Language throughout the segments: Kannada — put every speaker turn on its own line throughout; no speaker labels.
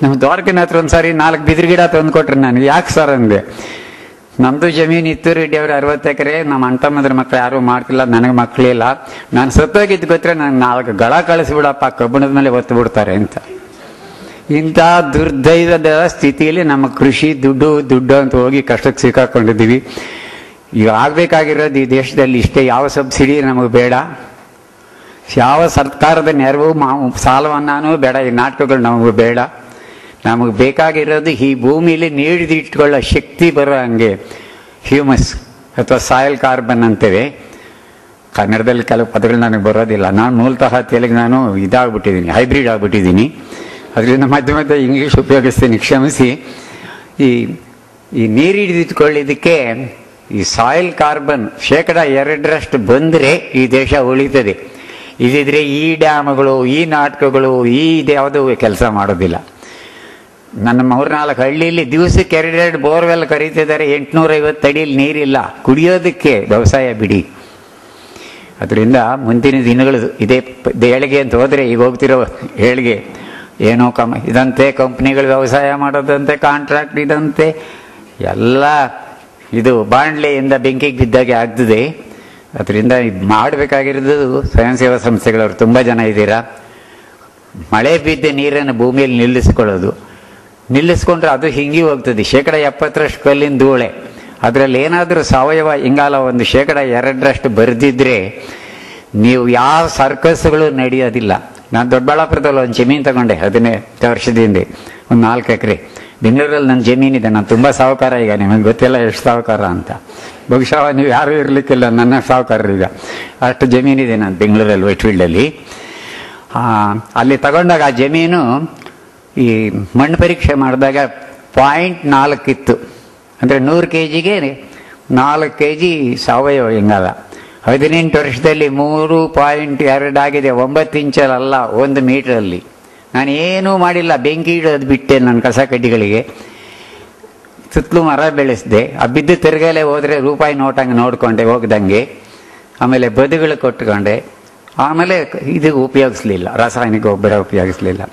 ನಮ್ಮ ದ್ವಾರಕನ ಹತ್ರ ಒಂದ್ಸಾರಿ 4 ಬಿದಿರು ಗಿಡ ತಂದು ಕೊಟ್ರು ನನಗೆ. ಯಾಕೆ ಸರ್ ಅಂದೆ. ನಮ್ದು ಜಮೀನು ಇತ್ತು ರೆಡ್ಡಿ ಅವ್ರು 60 ಎಕರೆ, ನಮ್ಮ ಅಣ್ತಮ್ಮದ್ರ ಮಕ್ಳು ಯಾರು ಮಾಡ್ತಿಲ್ಲ, ನನಗೆ ಮಕ್ಕಳಿಲ್ಲ, ನಾನು ಸತ್ತೋಗಿದ್ದು ಗೊತ್ತರೆ ನಾನು 4 ಗಳ ಕಳಿಸ್ಬಿಡಪ್ಪ, ಕಬ್ಬಣದ ಮೇಲೆ ಒತ್ತು ಬಿಡ್ತಾರೆ ಅಂತ. ಇಂಥ ದುರ್ದೈವದ ಸ್ಥಿತಿಯಲ್ಲಿ ನಮ್ಮ ಕೃಷಿ ದುಡ್ಡು ಅಂತ ಹೋಗಿ ಕಷ್ಟಕ್ಕೆ ಸಿಕ್ಕಾಕೊಂಡಿದ್ದೀವಿ. ಈಗ ಆಗ್ಬೇಕಾಗಿರೋದು ಈ ದೇಶದಲ್ಲಿ ಇಷ್ಟೇ, ಯಾವ ಸಬ್ಸಿಡಿ ನಮಗೆ ಬೇಡ, ಯಾವ ಸರ್ಕಾರದ ನೆರವು ಸಾಲವನ್ನಾನು ಬೇಡ, ಈ ನಾಟಕಗಳು ನಮಗೆ ಬೇಡ. ನಮಗೆ ಬೇಕಾಗಿರೋದು ಈ ಭೂಮಿಲಿ ನೀಡಿದಿಟ್ಕೊಳ್ಳೋ ಶಕ್ತಿ ಬರೋ ಹಂಗೆ ಹ್ಯೂಮಸ್ ಅಥವಾ ಸಾಯಿಲ್ ಕಾರ್ಬನ್ ಅಂತೇವೆ. ಕನ್ನಡದಲ್ಲಿ ಕೆಲವು ಪದಗಳು ನನಗೆ ಬರೋದಿಲ್ಲ. ನಾನು ಮೂಲತಃ ತೆಲುಗು, ನಾನು ಇದಾಗ್ಬಿಟ್ಟಿದ್ದೀನಿ, ಹೈಬ್ರಿಡ್ ಆಗ್ಬಿಟ್ಟಿದ್ದೀನಿ. ಅದರಿಂದ ಮಧ್ಯೆ ಮಧ್ಯೆ ಇಂಗ್ಲೀಷ್ ಉಪಯೋಗಿಸ್ತೀನಿ, ಕ್ಷಮಿಸಿ. ಈ ನೀರು ಹಿಡಿದಿಟ್ಕೊಳ್ಳಿದ್ದಕ್ಕೆ ಈ ಸಾಯಿಲ್ ಕಾರ್ಬನ್ 2% ಬಂದರೆ ಈ ದೇಶ ಉಳಿತದೆ. ಇದಿದ್ರೆ ಈ ಡ್ಯಾಮ್ಗಳು, ಈ ನಾಟಕಗಳು, ಇದ್ಯಾವುದೂ ಕೆಲಸ ಮಾಡೋದಿಲ್ಲ. ನನ್ನ 3-4 ಹಳ್ಳಿಯಲ್ಲಿ ದಿವಸಕ್ಕೆ 2 ಬೋರ್ವೆಲ್ ಕರೀತಿದ್ದಾರೆ, 850 ಅಡಿಯಲ್ಲಿ ನೀರಿಲ್ಲ ಕುಡಿಯೋದಕ್ಕೆ. ವ್ಯವಸಾಯ ಬಿಡಿ. ಅದರಿಂದ ಮುಂದಿನ ದಿನಗಳು ಇದೇ ಏಳಿಗೆ ಅಂತ ಹೋದರೆ, ಈಗ ಹೋಗ್ತಿರೋ ಏಳಿಗೆ ಏನೋ ಇದಂತೆ, ಕಂಪ್ನಿಗಳು ವ್ಯವಸಾಯ ಮಾಡೋದಂತೆ, ಕಾಂಟ್ರಾಕ್ಟ್ ಇದಂತೆ, ಎಲ್ಲ ಇದು ಬಾಂಡ್ಲೆಯಿಂದ ಬೆಂಕಿಗೆ ಬಿದ್ದಾಗೆ ಆಗ್ತದೆ. ಅದರಿಂದ ಮಾಡಬೇಕಾಗಿರೋದು ಸ್ವಯಂ ಸೇವಾ ಸಂಸ್ಥೆಗಳವರು ತುಂಬ ಜನ ಇದ್ದೀರಾ. ಮಳೆ ಬಿದ್ದ ನೀರನ್ನು ಭೂಮಿಯಲ್ಲಿ ನಿಲ್ಲಿಸ್ಕೊಂಡ್ರೆ ಅದು ಹಿಂಗಿ ಹೋಗ್ತದೆ. 70% ಕಲ್ಲಿನ ಧೂಳೆ. ಅದರಲ್ಲಿ ಏನಾದರೂ ಸಾವಯವ ಇಂಗಾಲ 2% ಬರೆದಿದ್ರೆ ನೀವು ಯಾವ ಸರ್ಕಸ್ಗಳು ನಡೆಯೋದಿಲ್ಲ. ನಾನು ದೊಡ್ಡಬಳ್ಳಾಪುರದಲ್ಲಿ ಒಂದು ಜಮೀನು ತಗೊಂಡೆ 18 ವರ್ಷದಿಂದ, ಒಂದು 4 ಎಕರೆ. ಬೆಂಗಳೂರಲ್ಲಿ ನನ್ನ ಜಮೀನಿದೆ. ನಾನು ತುಂಬ ಸಾಹುಕಾರ. ಈಗ ನಿಮಗೆ ಗೊತ್ತಿಲ್ಲ ಎಷ್ಟು ಸಾಹುಕಾರ ಅಂತ. ಬಹುಶಃ ನೀವು ಯಾರೂ ಇರಲಿಕ್ಕಿಲ್ಲ ನನ್ನ ಸಾಹುಕಾರರೀಗ. ಅಷ್ಟು ಜಮೀನಿದೆ ನಾನು ಬೆಂಗಳೂರಲ್ಲಿ, ವೈಟ್ಫೀಲ್ಡಲ್ಲಿ. ಅಲ್ಲಿ ತಗೊಂಡಾಗ ಆ ಜಮೀನು ಈ ಮಣ್ಣು ಪರೀಕ್ಷೆ ಮಾಡಿದಾಗ 0.4 ಇತ್ತು. ಅಂದರೆ 100 kgಗೆ 4 kg ಸಾವಯವ ಇಂಗಾಲ. 18 ವರ್ಷದಲ್ಲಿ 3.2 ಆಗಿದೆ. 9 ಇಂಚಲ್ಲ, 1 ಮೀಟ್ರಲ್ಲಿ. ನಾನು ಏನೂ ಮಾಡಿಲ್ಲ, ಬೆಂಕಿ ಇಡೋದು ಬಿಟ್ಟೆ ನನ್ನ ಕಸ ಕಡ್ಡಿಗಳಿಗೆ. ಸುತ್ತಲೂ ಮರ ಬೆಳೆಸಿದೆ. ಆ ಬಿದ್ದು ತಿರುಗಲೇ ಹೋದರೆ ರೂಪಾಯಿ ನೋಟ್ ಹಂಗೆ ನೋಡ್ಕೊಂಡೆ ಹೋಗ್ದಂಗೆ. ಆಮೇಲೆ ಬದುಗಳು ಕೊಟ್ಕೊಂಡೆ. ಆಮೇಲೆ ಇದು ಉಪಯೋಗಿಸ್ಲಿಲ್ಲ, ರಾಸಾಯನಿಕ ಗೊಬ್ಬರ ಉಪಯೋಗಿಸ್ಲಿಲ್ಲ.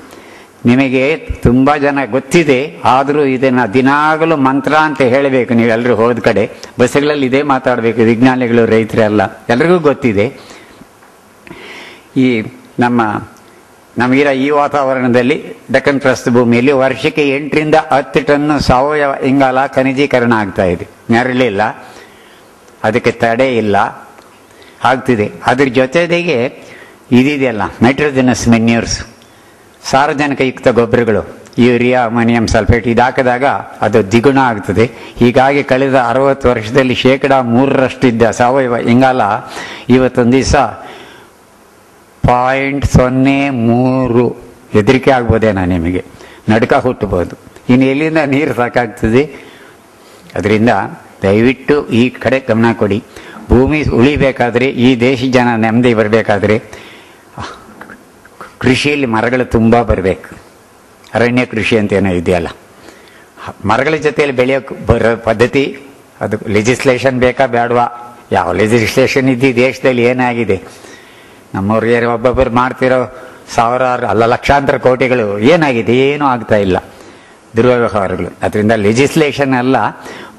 ನಿಮಗೆ ತುಂಬ ಜನ ಗೊತ್ತಿದೆ, ಆದರೂ ಇದನ್ನು ದಿನಾಗಲೂ ಮಂತ್ರ ಅಂತ ಹೇಳಬೇಕು. ನೀವೆಲ್ಲರೂ ಹೋದ ಕಡೆ ಬಸ್ಸುಗಳಲ್ಲಿ ಇದೇ ಮಾತಾಡಬೇಕು. ವಿಜ್ಞಾನಿಗಳು, ರೈತರೆಲ್ಲ ಎಲ್ರಿಗೂ ಗೊತ್ತಿದೆ. ಈ ನಮಗಿರೋ ಈ ವಾತಾವರಣದಲ್ಲಿ ದಕ್ಕನ್ ಪ್ರಸ್ಥಭೂಮಿಯಲ್ಲಿ ವರ್ಷಕ್ಕೆ 8ರಿಂದ 10 ಟನ್ ಸಾವಯವ ಇಂಗಾಲ ಖನಿಜೀಕರಣ ಆಗ್ತಾ ಇದೆ. ನೆರಳಿಲ್ಲ, ಅದಕ್ಕೆ ತಡೆ ಇಲ್ಲ, ಆಗ್ತಿದೆ. ಅದ್ರ ಜೊತೆಗೆ ಇದಿದೆಯಲ್ಲ ನೈಟ್ರೋಜನಸ್ ಮೆನ್ಯೂರ್ಸ್, ಸಾರಜನಕಯುಕ್ತ ಗೊಬ್ಬರಗಳು, ಯೂರಿಯಾ, ಅಮೋನಿಯಂ ಸಲ್ಫೇಟ್, ಇದು ಹಾಕಿದಾಗ ಅದು ದ್ವಿಗುಣ ಆಗ್ತದೆ. ಹೀಗಾಗಿ ಕಳೆದ 60 ವರ್ಷದಲ್ಲಿ 3% ಇದ್ದ ಸಾವಯವ ಇಂಗಾಲ ಇವತ್ತೊಂದು ದಿವಸ 0.03. ಹೆದರಿಕೆ ಆಗ್ಬೋದೇನೋ ನಿಮಗೆ, ನಡ್ಕ ಹುಟ್ಟಬಹುದು. ಇನ್ನು ಎಲ್ಲಿಂದ ನೀರು ಸಾಕಾಗ್ತದೆ? ಅದರಿಂದ ದಯವಿಟ್ಟು ಈ ಕಡೆ ಗಮನ ಕೊಡಿ. ಭೂಮಿ ಉಳಿಬೇಕಾದ್ರೆ, ಈ ದೇಶ ಜನ ನೆಮ್ಮದಿ ಬರಬೇಕಾದ್ರೆ ಕೃಷಿಯಲ್ಲಿ ಮರಗಳು ತುಂಬ ಬರಬೇಕು. ಅರಣ್ಯ ಕೃಷಿ ಅಂತ ಏನೋ ಇದೆಯಲ್ಲ, ಮರಗಳ ಜೊತೆಯಲ್ಲಿ ಬೆಳೆಯೋಕೆ ಬರೋ ಪದ್ಧತಿ, ಅದು ಲೆಜಿಸ್ಲೇಷನ್ ಬೇಕಾ ಬೇಡವಾ? ಯಾವ ಲೆಜಿಸ್ಲೇಷನ್ ಇದ್ದು ದೇಶದಲ್ಲಿ ಏನಾಗಿದೆ? ನಮ್ಮವ್ರಿಗೆ ಒಬ್ಬೊಬ್ಬರು ಮಾಡ್ತಿರೋ ಸಾವಿರಾರು ಅಲ್ಲ ಲಕ್ಷಾಂತರ ಕೋಟಿಗಳು ಏನಾಗಿದೆ? ಏನೂ ಆಗ್ತಾ ಇಲ್ಲ, ದುರ್ವ್ಯವಹಾರಗಳು. ಅದರಿಂದ ಲೆಜಿಸ್ಲೇಷನ್ ಅಲ್ಲ,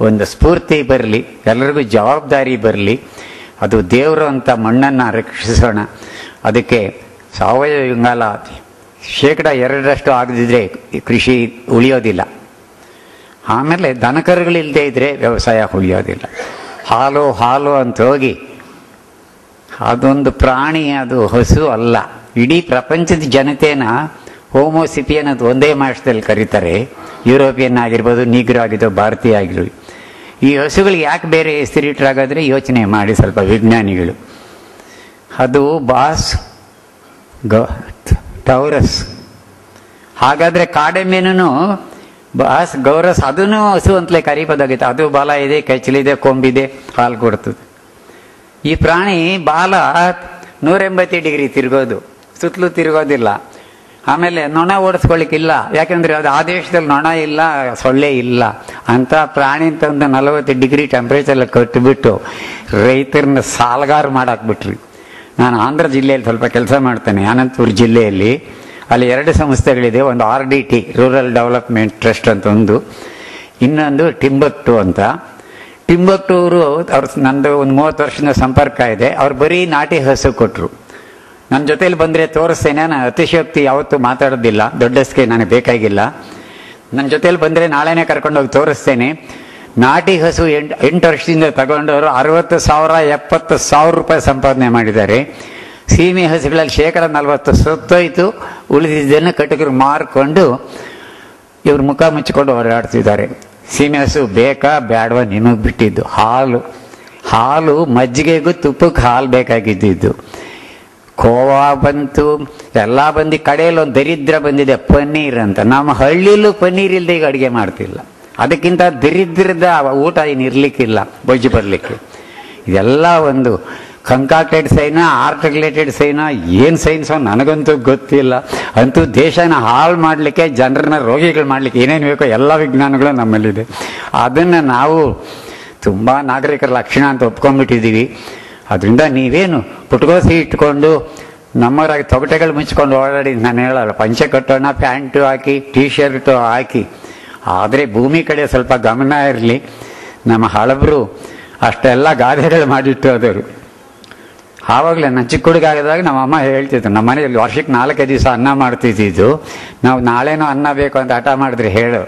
ಒಂದು ಸ್ಫೂರ್ತಿ ಬರಲಿ, ಎಲ್ಲರಿಗೂ ಜವಾಬ್ದಾರಿ ಬರಲಿ. ಅದು ದೇವರು ಅಂತ ಮಣ್ಣನ್ನು ರಕ್ಷಿಸೋಣ. ಅದಕ್ಕೆ ಸಾವಯವ ಇಂಗಾಲ 2% ಆಗದಿದ್ರೆ ಕೃಷಿ ಉಳಿಯೋದಿಲ್ಲ. ಆಮೇಲೆ ದನಕರುಗಳಿಲ್ಲದೆ ಇದ್ರೆ ವ್ಯವಸಾಯ ಉಳಿಯೋದಿಲ್ಲ. ಹಾಲು ಅಂತ ಹೋಗಿ, ಅದೊಂದು ಪ್ರಾಣಿ, ಅದು ಹಸು ಅಲ್ಲ. ಇಡೀ ಪ್ರಪಂಚದ ಜನತೆನ ಹೋಮೋಸಿಪಿಯನ್ ಅಂತ ಒಂದೇ ಮಾಸದಲ್ಲಿ ಕರೀತಾರೆ. ಯುರೋಪಿಯನ್ ಆಗಿರ್ಬೋದು, ನೀಗ್ರೋ ಆಗಿರ್ಬೋದು, ಭಾರತೀಯ ಆಗಿರ್ಬೋದು. ಈ ಹಸುಗಳಿಗೆ ಯಾಕೆ ಬೇರೆ ಹೆಸರಿಟ್ರಾಗಾದ್ರೆ ಯೋಚನೆ ಮಾಡಿ ಸ್ವಲ್ಪ ವಿಜ್ಞಾನಿಗಳು. ಅದು ಬಾಸ್ ಟೌರಸ್. ಹಾಗಾದರೆ ಕಾಡೆಮ್ಮೆನೂ ಬಾಸ್ ಗೌರಸ್, ಅದನ್ನು ಹಸು ಅಂತಲೇ ಕರಿಬೋದಾಗಿತ್ತು. ಅದು ಬಾಲ ಇದೆ, ಕೆಚ್ಚಲಿದೆ, ಕೊಂಬಿದೆ, ಹಾಲು ಕೊಡ್ತದೆ. ಈ ಪ್ರಾಣಿ ಬಾಲ 180 ಡಿಗ್ರಿ ತಿರುಗೋದು, ಸುತ್ತಲೂ ತಿರುಗೋದಿಲ್ಲ. ಆಮೇಲೆ ನೊಣ ಓಡಿಸ್ಕೊಳ್ಳಿಕ್ಕಿಲ್ಲ, ಯಾಕೆಂದರೆ ಅದು ಆ ದೇಶದಲ್ಲಿ ನೊಣ ಇಲ್ಲ, ಸೊಳ್ಳೆ ಇಲ್ಲ. ಅಂಥ ಪ್ರಾಣಿ ಅಂತಂದು 40 ಡಿಗ್ರಿ ಟೆಂಪ್ರೇಚರ್ ಕಟ್ಟಿಬಿಟ್ಟು ರೈತರನ್ನ ಸಾಲಗಾರ ಮಾಡಾಕ್ಬಿಟ್ರಿ. ನಾನು ಆಂಧ್ರ ಜಿಲ್ಲೆಯಲ್ಲಿ ಸ್ವಲ್ಪ ಕೆಲಸ ಮಾಡ್ತೇನೆ, ಅನಂತಪುರ ಜಿಲ್ಲೆಯಲ್ಲಿ. ಅಲ್ಲಿ 2 ಸಂಸ್ಥೆಗಳಿದೆ. ಒಂದು RDT ರೂರಲ್ ಡೆವಲಪ್ಮೆಂಟ್ ಟ್ರಸ್ಟ್ ಅಂತ ಒಂದು, ಇನ್ನೊಂದು ಟಿಂಬಕ್ಟು ಅಂತ. ಟಿಂಬಕ್ಟೂರು ಅವ್ರು ನಂದು ಒಂದು 30 ವರ್ಷದ ಸಂಪರ್ಕ ಇದೆ. ಅವ್ರು ಬರೀ ನಾಟಿ ಹಸು ಕೊಟ್ಟರು. ನನ್ನ ಜೊತೆಲಿ ಬಂದರೆ ತೋರಿಸ್ತೇನೆ. ನಾನು ಅತಿಶಯೋಕ್ತಿ ಯಾವತ್ತೂ ಮಾತಾಡೋದಿಲ್ಲ, ದೊಡ್ಡಸ್ಗೆ ನನಗೆ ಬೇಕಾಗಿಲ್ಲ. ನನ್ನ ಜೊತೆಲಿ ಬಂದರೆ ನಾಳೆನೇ ಕರ್ಕೊಂಡೋಗಿ ತೋರಿಸ್ತೇನೆ. ನಾಟಿ ಹಸು 8 ವರ್ಷದಿಂದ ತಗೊಂಡವರು 60,000 70,000 ರೂಪಾಯಿ ಸಂಪಾದನೆ ಮಾಡಿದ್ದಾರೆ. ಸೀಮೆ ಹಸುಗಳಲ್ಲಿ 40% ಸತ್ತೋಯ್ತು, ಉಳಿದಿದ್ದನ್ನು ಕಟಕರು ಮಾರ್ಕೊಂಡು ಇವ್ರು ಮುಖ ಮುಚ್ಚಿಕೊಂಡು ಓಡಾಡ್ತಿದ್ದಾರೆ. ಸೀಮೆ ಹಸು ಬೇಕಾ ಬೇಡವಾ ನಿಮಗೆ ಬಿಟ್ಟಿದ್ದು. ಹಾಲು ಮಜ್ಜಿಗೆಗೂ ತುಪ್ಪಕ್ಕೆ ಹಾಲು ಬೇಕಾಗಿದ್ದು. ಕೋವಾ ಬಂತು, ಎಲ್ಲ ಬಂದು ಕಡೆಯಲ್ಲಿ ಒಂದು ದರಿದ್ರ ಬಂದಿದೆ ಪನ್ನೀರ್ ಅಂತ. ನಮ್ಮ ಹಳ್ಳಿಲೂ ಪನ್ನೀರ್ ಇಲ್ಲದೆ ಈಗ ಅಡುಗೆ ಮಾಡ್ತಿಲ್ಲ. ಅದಕ್ಕಿಂತ ದರಿದ್ರದ ಊಟ ಏನು ಇರ್ಲಿಕ್ಕಿಲ್ಲ, ಬೊಜ್ಜು ಬರಲಿಕ್ಕೆ. ಇದೆಲ್ಲ ಒಂದು ಕಂಕಾಕ್ಟೆಡ್ ಸೈನಾ, ಆರ್ಟಿಕ್ಯುಲೇಟೆಡ್ ಸೈನಾ, ಏನು ಸೈನ್ಸೋ ನನಗಂತೂ ಗೊತ್ತಿಲ್ಲ. ಅಂತೂ ದೇಶನ ಹಾಳು ಮಾಡಲಿಕ್ಕೆ, ಜನರನ್ನ ರೋಗಿಗಳು ಮಾಡಲಿಕ್ಕೆ ಏನೇನು ಬೇಕೋ ಎಲ್ಲ ವಿಜ್ಞಾನಗಳು ನಮ್ಮಲ್ಲಿದೆ. ಅದನ್ನು ನಾವು ತುಂಬ ನಾಗರಿಕರ ಲಕ್ಷಣ ಅಂತ ಒಪ್ಕೊಂಡ್ಬಿಟ್ಟಿದ್ದೀವಿ. ಅದರಿಂದ ನೀವೇನು ಪುಟ್ಕೋಸಿ ಇಟ್ಕೊಂಡು ನಮ್ಮವರಾಗಿ ತೊಗಟೆಗಳು ಮುಚ್ಕೊಂಡು ಓಡಾಡಿ, ನಾನು ಹೇಳಲ್ಲ, ಪಂಚೆ ಕಟ್ಟೋಣ, ಪ್ಯಾಂಟು ಹಾಕಿ, ಟೀ ಶರ್ಟು ಹಾಕಿ. ಆದರೆ ಭೂಮಿ ಕಡೆ ಸ್ವಲ್ಪ ಗಮನ ಇರಲಿ. ನಮ್ಮ ಹಳಬರು ಅಷ್ಟೆಲ್ಲ ಗಾದೆಗಳು ಮಾಡಿಟ್ಟು ಹೋದರು. ಆವಾಗಲೇ ನಾನು ಚಿಕ್ಕ ಹುಡುಗ ಆಗಿದಾಗ ನಮ್ಮ ಅಮ್ಮ ಹೇಳ್ತಿದ್ರು, ನಮ್ಮ ಮನೆಯಲ್ಲಿ ವರ್ಷಕ್ಕೆ 4 ದಿವಸ ಅನ್ನ ಮಾಡ್ತಿದ್ದು. ನಾವು ನಾಳೆನೂ ಅನ್ನ ಬೇಕು ಅಂತ ಹಠ ಮಾಡಿದ್ರೆ ಹೇಳು,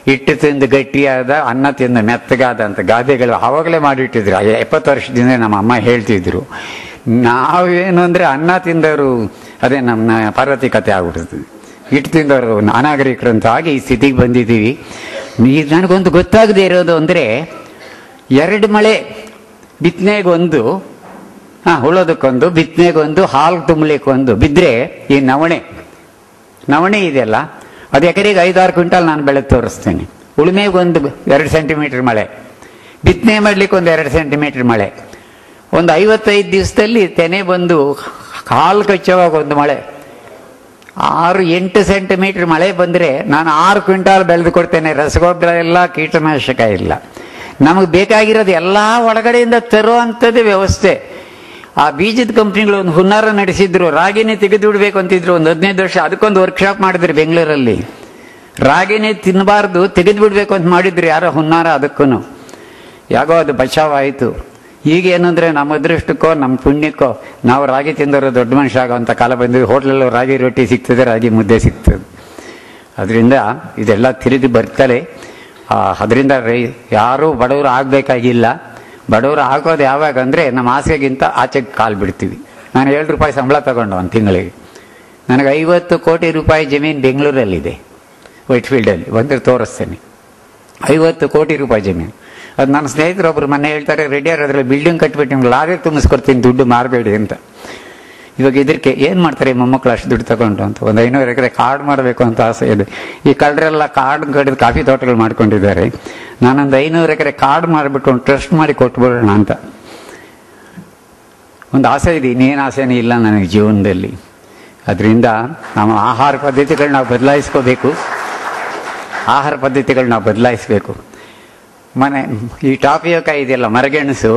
ಹಿಟ್ಟು ತಿಂದು ಗಟ್ಟಿಯಾದ, ಅನ್ನ ತಿಂದು ಮೆತ್ತಗಾದ ಅಂತ ಗಾದೆಗಳು ಆವಾಗಲೇ ಮಾಡಿಟ್ಟಿದ್ರು. 70 ವರ್ಷದಿಂದ ನಮ್ಮ ಅಮ್ಮ ಹೇಳ್ತಿದ್ರು. ನಾವೇನು ಅಂದರೆ ಅನ್ನ ತಿಂದವರು, ಅದೇ ನಮ್ಮ ಪಾರ್ವತಿ ಕತೆ ಆಗ್ಬಿಡ್ತದೆ. ಹಿಟ್ಟು ತಿಂದವರು ಅನಾಗರಿಕರು ಅಂತ ಆಗಿ ಈ ಸ್ಥಿತಿಗೆ ಬಂದಿದ್ದೀವಿ. ನನಗೊಂದು ಗೊತ್ತಾಗದೇ ಇರೋದು ಅಂದರೆ, 2 ಮಳೆ, ಬಿತ್ತನೆಗೊಂದು, ಉಳೋದಕ್ಕೊಂದು, ಬಿತ್ತನೆಗೊಂದು, ಹಾಲು ತುಂಬಲಿಕ್ಕೊಂದು ಬಿದ್ದರೆ ಈ ನವಣೆ ಇದೆಯಲ್ಲ, ಅದು ಎಕರೆಗೆ 5-6 ಕ್ವಿಂಟಲ್ ನಾನು ಬೆಳೆದು ತೋರಿಸ್ತೇನೆ. ಉಳುಮೆಗೊಂದು 2 ಸೆಂಟಿಮೀಟರ್ ಮಳೆ, ಬಿತ್ತನೆ ಮಾಡಲಿಕ್ಕೆ ಒಂದು 2 ಸೆಂಟಿಮೀಟರ್ ಮಳೆ, ಒಂದು 55 ದಿವಸದಲ್ಲಿ ತೆನೆ ಬಂದು ಕಾಲು ಕಚ್ಚೋವಾಗ ಒಂದು ಮಳೆ, 6-8 ಸೆಂಟಿಮೀಟರ್ ಮಳೆ ಬಂದರೆ ನಾನು 6 ಕ್ವಿಂಟಾಲ್ ಬೆಳೆದು ಕೊಡ್ತೇನೆ. ರಸಗೊಬ್ಬರ ಇಲ್ಲ, ಕೀಟನಾಶಕ ಇಲ್ಲ. ನಮಗೆ ಬೇಕಾಗಿರೋದು ಎಲ್ಲ ಒಳಗಡೆಯಿಂದ ತರುವಂಥದ್ದು ವ್ಯವಸ್ಥೆ. ಆ ಬೀಜದ ಕಂಪ್ನಿಗಳು ಒಂದು ಹುನ್ನಾರ ನಡೆಸಿದ್ರು. ರಾಗಿನೇ ತೆಗೆದು ಬಿಡಬೇಕು ಅಂತಿದ್ರು ಒಂದು 15 ವರ್ಷ. ಅದಕ್ಕೊಂದು ವರ್ಕ್ಶಾಪ್ ಮಾಡಿದ್ರು ಬೆಂಗಳೂರಲ್ಲಿ. ರಾಗಿನೇ ತಿನ್ನಬಾರ್ದು, ತೆಗೆದು ಬಿಡಬೇಕು ಅಂತ ಮಾಡಿದ್ರು ಯಾರೋ ಹುನ್ನಾರ. ಅದಕ್ಕೂ ಯಾಗೋ ಅದು ಬಚಾವಾಯಿತು. ಈಗ ಏನಂದರೆ ನಮ್ಮ ಅದೃಷ್ಟಕ್ಕೋ ನಮ್ಮ ಪುಣ್ಯಕ್ಕೋ ನಾವು ರಾಗಿ ತಿಂದವರು ದೊಡ್ಡ ಮನುಷ್ಯ ಆಗೋವಂಥ ಕಾಲ ಬಂದಿದೆ. ಹೋಟ್ಲಲ್ಲೂ ರಾಗಿ ರೊಟ್ಟಿ ಸಿಗ್ತದೆ, ರಾಗಿ ಮುದ್ದೆ ಸಿಗ್ತದೆ. ಅದರಿಂದ ಇದೆಲ್ಲ ತಿರುಗಿ ಬರ್ತಾರೆ. ಅದರಿಂದ ಯಾರೂ ಬಡವರು ಆಗಬೇಕಾಗಿಲ್ಲ. ಬಡವರು ಆಗೋದು ಯಾವಾಗ ಅಂದರೆ ನಮ್ಮ ಆಸೆಗಿಂತ ಆಚೆಗೆ ಕಾಲು ಬಿಡ್ತೀವಿ. ನಾನು 7 ರೂಪಾಯಿ ಸಂಬಳ ತಗೊಂಡು ಒಂದು ತಿಂಗಳಿಗೆ. ನನಗೆ 50 ಕೋಟಿ ರೂಪಾಯಿ ಜಮೀನು ಬೆಂಗಳೂರಲ್ಲಿದೆ, ವೈಟ್ಫೀಲ್ಡಲ್ಲಿ. ಬಂದರೆ ತೋರಿಸ್ತೇನೆ. 50 ಕೋಟಿ ರೂಪಾಯಿ ಜಮೀನು. ಅದು ನನ್ನ ಸ್ನೇಹಿತರೊಬ್ಬರು ಮೊನ್ನೆ ಹೇಳ್ತಾರೆ, ರೆಡಿಯಾರ್ ಅದರಲ್ಲಿ ಬಿಲ್ಡಿಂಗ್ ಕಟ್ಟಿಬಿಟ್ಟು ನಿಮ್ಗೆ ಲಾರಿ ತುಂಬಿಸ್ಕೊಡ್ತೀನಿ, ದುಡ್ಡು ಮಾರಬೇಡಿ ಅಂತ. ಇವಾಗ ಇದಕ್ಕೆ ಏನು ಮಾಡ್ತಾರೆ ಮೊಮ್ಮಕ್ಕಳು ಅಷ್ಟು ದುಡ್ಡು ತಗೊಂಡು ಅಂತ. ಒಂದು 500 ಎಕರೆ ಕಾಡು ಮಾಡಬೇಕು ಅಂತ ಆಸೆ ಇದೆ. ಈ ಕಳ್ಳರೆಲ್ಲ ಕಾಡು ಕಡಿದು ಕಾಫಿ ತೋಟಗಳು ಮಾಡ್ಕೊಂಡಿದ್ದಾರೆ. ನಾನೊಂದು 500 ಎಕರೆ ಕಾಡು ಮಾಡಿಬಿಟ್ಟು ಒಂದು ಟ್ರಸ್ಟ್ ಮಾಡಿ ಕೊಟ್ಬಿಡೋಣ ಅಂತ ಒಂದು ಆಸೆ ಇದೆ. ಇನ್ನೇನು ಆಸೆನೇ ಇಲ್ಲ ನನಗೆ ಜೀವನದಲ್ಲಿ. ಅದರಿಂದ ನಮ್ಮ ಆಹಾರ ಪದ್ಧತಿಗಳು ನಾವು ಬದಲಾಯಿಸಬೇಕು. ಮನೆ ಈ ಟಾಪಿಯೋಕಾಯಿ ಇದೆಯಲ್ಲ, ಮರಗೆಣಸು,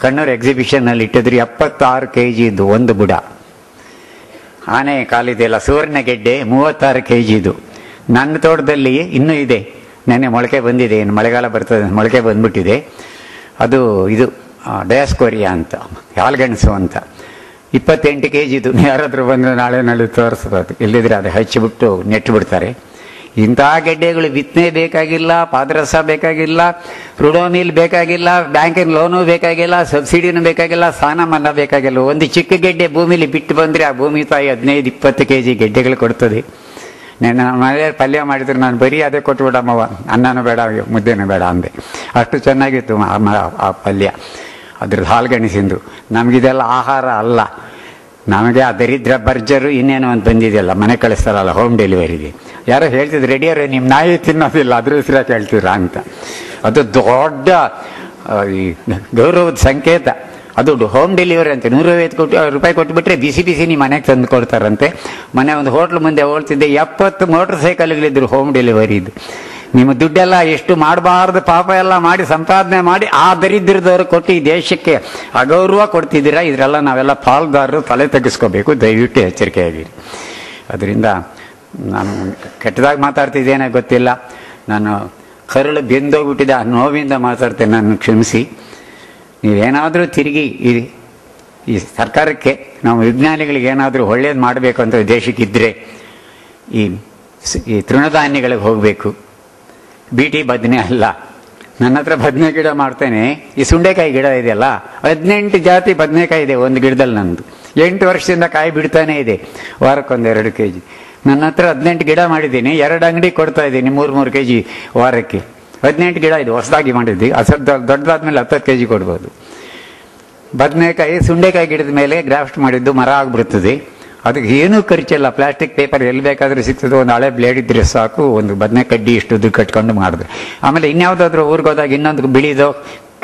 ಕಣ್ಣೂರು ಎಕ್ಸಿಬಿಷನ್ನಲ್ಲಿ ಇಟ್ಟಿದ್ರು. 76 kg ಇದ್ದು ಒಂದು ಬುಡ. ಆನೆ ಕಾಲಿದೆಯಲ್ಲ, ಸುವರ್ಣಗೆಡ್ಡೆ 36 kg ಇದು. ನನ್ನ ತೋಟದಲ್ಲಿ ಇನ್ನೂ ಇದೆ, ನೆನ್ನೆ ಮೊಳಕೆ ಬಂದಿದೆ. ಏನು ಮಳೆಗಾಲ ಬರ್ತದೆ, ಮೊಳಕೆ ಬಂದ್ಬಿಟ್ಟಿದೆ. ಅದು ಇದು ಡಯಾಸ್ಕೋರಿಯಾ ಅಂತ, ಹಾಲ್ಗೆಣಸು ಅಂತ. 28 kg ಇದು. ಯಾರಾದರೂ ಬಂದರೆ ನಾಳೆ ತೋರಿಸ್ಬೋದು. ಇಲ್ಲಿದ್ರೆ ಅದು ಹಚ್ಚಿಬಿಟ್ಟು ನೆಟ್ಟು ಬಿಡ್ತಾರೆ. ಇಂಥ ಗೆಡ್ಡೆಗಳು ಬಿತ್ತನೆ ಬೇಕಾಗಿಲ್ಲ, ಪಾದರಸ ಬೇಕಾಗಿಲ್ಲ, ರುಡೋಮಿಲ್ ಬೇಕಾಗಿಲ್ಲ, ಬ್ಯಾಂಕಿನ ಲೋನು ಬೇಕಾಗಿಲ್ಲ, ಸಬ್ಸಿಡಿನೂ ಬೇಕಾಗಿಲ್ಲ, ಸಾಲ ಮನ್ನಾ ಬೇಕಾಗಿಲ್ಲ. ಒಂದು ಚಿಕ್ಕ ಗೆಡ್ಡೆ ಭೂಮಿಲಿ ಬಿಟ್ಟು ಬಂದರೆ ಆ ಭೂಮಿ ತಾಯಿ 15-20 kg ಗೆಡ್ಡೆಗಳು ಕೊಡ್ತದೆ. ನನ್ನ ಮನೆಯಲ್ಲಿ ಪಲ್ಯ ಮಾಡಿದ್ರು, ನಾನು ಬರೀ ಅದೇ ಕೊಟ್ಬಿಡಮ್ಮವ, ಅನ್ನನೂ ಬೇಡ ಮುದ್ದೆನೂ ಬೇಡ ಅಂದೆ. ಅಷ್ಟು ಚೆನ್ನಾಗಿತ್ತು ಆ ಪಲ್ಯ. ಅದ್ರದ್ದು ಹಾಲ್ಗೆಣಸಿಂದು. ನಮಗಿದೆಲ್ಲ ಆಹಾರ ಅಲ್ಲ. ನಮಗೆ ಆ ದರಿದ್ರ ಬರ್ಜರು ಇನ್ನೇನೋ ಒಂದು ಬಂದಿದೆಯಲ್ಲ, ಮನೆ ಕಳಿಸ್ತಾರಲ್ಲ ಹೋಮ್ ಡೆಲಿವರಿಗೆ. ಯಾರೋ ಹೇಳ್ತಿದ್ರು, ರೆಡಿಯವ್ರೆ ನಿಮ್ಮ ನಾಯಿ ತಿನ್ನೋದಿಲ್ಲ, ಅದ್ರ ಹೆಸರಾಗಿ ಹೇಳ್ತೀರಾ ಅಂತ. ಅದು ದೊಡ್ಡ ಈ ಗೌರವದ ಸಂಕೇತ. ಅದು ಹೋಮ್ ಡೆಲಿವರಿ ಅಂತೆ. 150 ರೂಪಾಯಿ ಕೊಟ್ಟುಬಿಟ್ರೆ ಬಿಸಿ ನಿಮ್ಮ ಮನೆಗೆ ತಂದು ಕೊಡ್ತಾರಂತೆ. ಮನೆ ಒಂದು ಹೋಟ್ಲ್ ಮುಂದೆ ಹೋಗ್ತಿದ್ದೆ, 70 ಮೋಟರ್ ಸೈಕಲ್ಗಳಿದ್ರು ಹೋಮ್ ಡೆಲಿವರಿದು. ನಿಮ್ಮ ದುಡ್ಡೆಲ್ಲ ಎಷ್ಟು ಮಾಡಬಾರ್ದು ಪಾಪ ಎಲ್ಲ ಮಾಡಿ ಸಂಪಾದನೆ ಮಾಡಿ ಆ ದರಿದ್ರದವರು ಕೊಟ್ಟು ಈ ದೇಶಕ್ಕೆ ಅಗೌರವ ಕೊಡ್ತಿದ್ದೀರಾ. ಇದರೆಲ್ಲ ನಾವೆಲ್ಲ ಪಾಲ್ದಾರರು ತಲೆ ತೆಗೆಸ್ಕೋಬೇಕು. ದಯವಿಟ್ಟು ಎಚ್ಚರಿಕೆಯಾಗಿರಿ. ಅದರಿಂದ ನಾನು ಕೆಟ್ಟದಾಗಿ ಮಾತಾಡ್ತಿದ್ದೇನೆ ಗೊತ್ತಿಲ್ಲ, ನಾನು ಕರುಳು ಬೆಂದೋಗ್ಬಿಟ್ಟಿದೆ, ಆ ನೋವಿಂದ ಮಾತಾಡ್ತೇನೆ, ನಾನು ಕ್ಷಮಿಸಿ. ನೀವೇನಾದರೂ ತಿರುಗಿ ಈ ಸರ್ಕಾರಕ್ಕೆ, ನಾವು ವಿಜ್ಞಾನಿಗಳಿಗೆ ಏನಾದರೂ ಒಳ್ಳೇದು ಮಾಡಬೇಕು ಅಂತ ದೇಶಕ್ಕಿದ್ದರೆ ಈ ತೃಣಧಾನ್ಯಗಳಿಗೆ ಹೋಗಬೇಕು. ಬೀಟಿ ಬದನೆ ಅಲ್ಲ. ನನ್ನ ಹತ್ರ ಬದನೆ ಗಿಡ ಮಾಡ್ತೇನೆ. ಈ ಸುಂಡೆಕಾಯಿ ಗಿಡ ಇದೆಯಲ್ಲ, 18 ಜಾತಿ ಬದನೆಕಾಯಿ ಇದೆ ಒಂದು ಗಿಡದಲ್ಲಿ. ನಂದು 8 ವರ್ಷದಿಂದ ಕಾಯಿ ಬಿಡ್ತಾನೆ ಇದೆ, ವಾರಕ್ಕೊಂದು 2 kg. ನನ್ನ ಹತ್ರ 18 ಗಿಡ ಮಾಡಿದ್ದೀನಿ, 2 ಅಂಗಡಿ ಕೊಡ್ತಾ ಇದ್ದೀನಿ, 3 kg ವಾರಕ್ಕೆ. 18 ಗಿಡ ಇದೆ, ಹೊಸದಾಗಿ ಮಾಡಿದ್ವಿ. ಅದು ದೊಡ್ಡದಾದ್ಮೇಲೆ 10 kg ಕೊಡ್ಬೋದು. ಬದನೆಕಾಯಿ ಸುಂಡೆಕಾಯಿ ಗಿಡದ ಮೇಲೆ ಗ್ರಾಫ್ಟ್ ಮಾಡಿದ್ದು ಮರ ಆಗಿಬಿಡ್ತದೆ. ಅದಕ್ಕೆ ಏನೂ ಖರ್ಚಿಲ್ಲ, ಪ್ಲಾಸ್ಟಿಕ್ ಪೇಪರ್ ಎಲ್ಲಿ ಬೇಕಾದರೂ ಸಿಗ್ತದೆ, ಒಂದು ಹಳೆ ಬ್ಲೇಡ್ ಇದ್ರೆ ಸಾಕು, ಒಂದು ಬದನೆ ಕಡ್ಡಿ ಇಷ್ಟುದ್ದು ಕಟ್ಕೊಂಡು ಮಾಡಿದೆ. ಆಮೇಲೆ ಇನ್ಯಾವುದಾದ್ರೂ ಊರಿಗೆ ಹೋದಾಗ ಇನ್ನೊಂದು ಬಿಳಿದೋ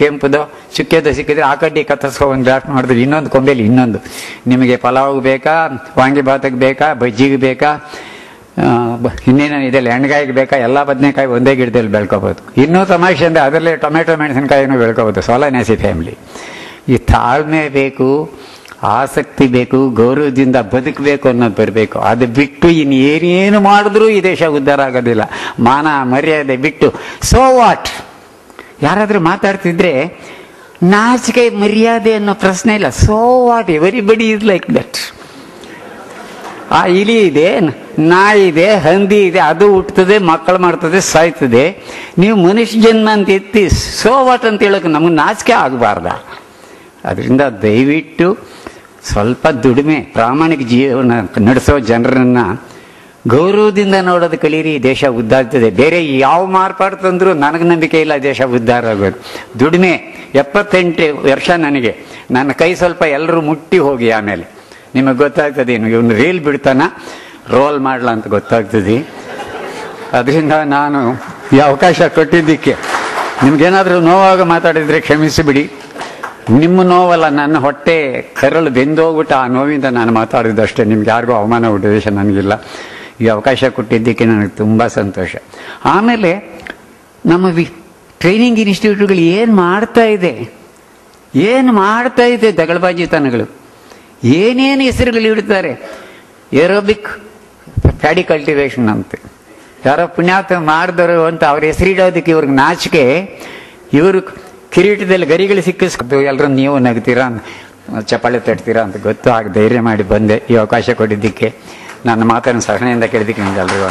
ಕೆಂಪುದೋ ಚುಕ್ಕೆದೋ ಸಿಕ್ಕಿದ್ರೆ ಆ ಕಡ್ಡಿ ಕತ್ತರಿಸ್ಕೊ ಒಂದು ಗ್ರಾಫ್ಟ್ ಮಾಡಿದ್ರೆ ಇನ್ನೊಂದು ಕೊಂಬೆಲಿ ಇನ್ನೊಂದು. ನಿಮಗೆ ಪಲಾವ್ಗೆ ಬೇಕಾ, ವಾಂಗಿಭಾತಿಗೆ ಬೇಕಾ, ಬಜ್ಜಿಗೆ ಬೇಕಾ, ಇನ್ನೇನು ಇದೆಲ್ಲ ಎಣ್ಗಾಯಿಗೆ ಬೇಕಾ, ಎಲ್ಲ ಬದನೆಕಾಯಿ ಒಂದೇ ಗಿಡದಲ್ಲಿ ಬೆಳ್ಕೋಬೋದು. ಇನ್ನೂ ತಮಾಷೆ ಅಂದರೆ ಅದರಲ್ಲೇ ಟೊಮೆಟೊ ಮೆಣಸಿನಕಾಯಿನೂ ಬೆಳ್ಕೋಬೋದು. ಸೋಲನೇಸಿ ಫ್ಯಾಮಿಲಿ. ಈ ತಾಳ್ಮೆ ಬೇಕು, ಆಸಕ್ತಿ ಬೇಕು, ಗೌರವದಿಂದ ಬದುಕಬೇಕು ಅನ್ನೋದು ಬರಬೇಕು. ಅದು ಬಿಟ್ಟು ಇನ್ನೇನೇನು ಮಾಡಿದ್ರೂ ಈ ದೇಶ ಉದ್ಧಾರ ಆಗೋದಿಲ್ಲ. ಮಾನ ಮರ್ಯಾದೆ ಬಿಟ್ಟು ಸೋ ವಾಟ್, ಯಾರಾದರೂ ಮಾತಾಡ್ತಿದ್ರೆ ನಾಚಿಕೆ ಮರ್ಯಾದೆ ಅನ್ನೋ ಪ್ರಶ್ನೆ ಇಲ್ಲ. So what, everybody is like that. ಆ ಇಲಿ ಇದೆ, ನಾಯಿ ಇದೆ, ಹಂದಿ ಇದೆ, ಅದು ಹುಟ್ಟುತ್ತದೆ, ಮಕ್ಕಳು ಮಾಡ್ತದೆ, ಸಾಯ್ತದೆ. ನೀವು ಮನುಷ್ಯ ಜನ್ಮ ಅಂತ ಎತ್ತಿ ಸೋ ವಾಟ್ ಅಂತ ಹೇಳೋಕೆ ನಮಗೆ ನಾಚಿಕೆ ಆಗಬಾರ್ದ? ಅದರಿಂದ ದಯವಿಟ್ಟು ಸ್ವಲ್ಪ ದುಡಿಮೆ, ಪ್ರಾಮಾಣಿಕ ಜೀವನ ನಡೆಸೋ ಜನರನ್ನ ಗೌರವದಿಂದ ನೋಡೋದು ಕಲೀರಿ. ದೇಶ ಉದ್ಧಾರ್ತದೆ. ಬೇರೆ ಯಾವ ಮಾರ್ಪಾಡು ತಂದರೂ ನನಗೆ ನಂಬಿಕೆ ಇಲ್ಲ ದೇಶ ಉದ್ಧಾರ ಆಗೋದು. ದುಡಿಮೆ. 78 ವರ್ಷ ನನಗೆ. ನನ್ನ ಕೈ ಸ್ವಲ್ಪ ಎಲ್ಲರೂ ಮುಟ್ಟಿ ಹೋಗಿ ಆಮೇಲೆ ನಿಮಗೆ ಗೊತ್ತಾಗ್ತದೆ, ಇವನು ರೀಲ್ ಬಿಡ್ತಾನ ರೋಲ್ ಮಾಡಲ ಅಂತ ಗೊತ್ತಾಗ್ತದೆ. ಅದರಿಂದ ನಾನು ಈ ಅವಕಾಶ ಕೊಟ್ಟಿದ್ದಕ್ಕೆ ನಿಮ್ಗೇನಾದರೂ ನೋವಾಗ ಮಾತಾಡಿದರೆ ಕ್ಷಮಿಸಿಬಿಡಿ. ನಿಮ್ಮ ನೋವಲ್ಲ, ನನ್ನ ಹೊಟ್ಟೆ ಕರಳು ಬೆಂದೋಗ್ಬಿಟ್ಟು ಆ ನೋವಿಂದ ನಾನು ಮಾತಾಡಿದ್ದಷ್ಟೇ. ನಿಮ್ಗೆ ಯಾರಿಗೂ ಅವಮಾನ ಉದ್ದೇಶ ನನಗಿಲ್ಲ. ಈ ಅವಕಾಶ ಕೊಟ್ಟಿದ್ದಕ್ಕೆ ನನಗೆ ತುಂಬ ಸಂತೋಷ. ಆಮೇಲೆ ನಮ್ಮ ಟ್ರೈನಿಂಗ್ ಇನ್ಸ್ಟಿಟ್ಯೂಟ್ಗಳು ಏನು ಮಾಡ್ತಾ ಇದೆ ದಗಳಬಾಜಿತನಗಳು. ಏನೇನು ಹೆಸರುಗಳು ಇಡ್ತಾರೆ. ಏರೋಬಿಕ್ ಪ್ಯಾಡಿ ಕಲ್ಟಿವೇಶನ್ ಅಂತೆ, ಯಾರೋ ಪುಣ್ಯಾತ್ಮ ಮಾಡಿದರು ಅಂತ ಅವ್ರ ಹೆಸರಿಡೋದಕ್ಕೆ ಇವ್ರಿಗೆ ನಾಚಿಕೆ. ಇವರು ಕಿರೀಟದಲ್ಲಿ ಗರಿಗಳು ಸಿಕ್ಕಿಸ್ಕೊಂಡು ಎಲ್ಲರೂ ನೀವು ನಗ್ತೀರಾ, ಚಪ್ಪಾಳೆ ತಟ್ತೀರಾ ಅಂತ ಗೊತ್ತು. ಆಗ ಧೈರ್ಯ ಮಾಡಿ ಬಂದೆ. ಈ ಅವಕಾಶ ಕೊಟ್ಟಿದ್ದಕ್ಕೆ, ನನ್ನ ಮಾತನ್ನು ಸಹನೆಯಿಂದ ಕೇಳಿದ್ದಕ್ಕೆ ನಿಮ್ಗೆ ಎಲ್ರಿಗೂ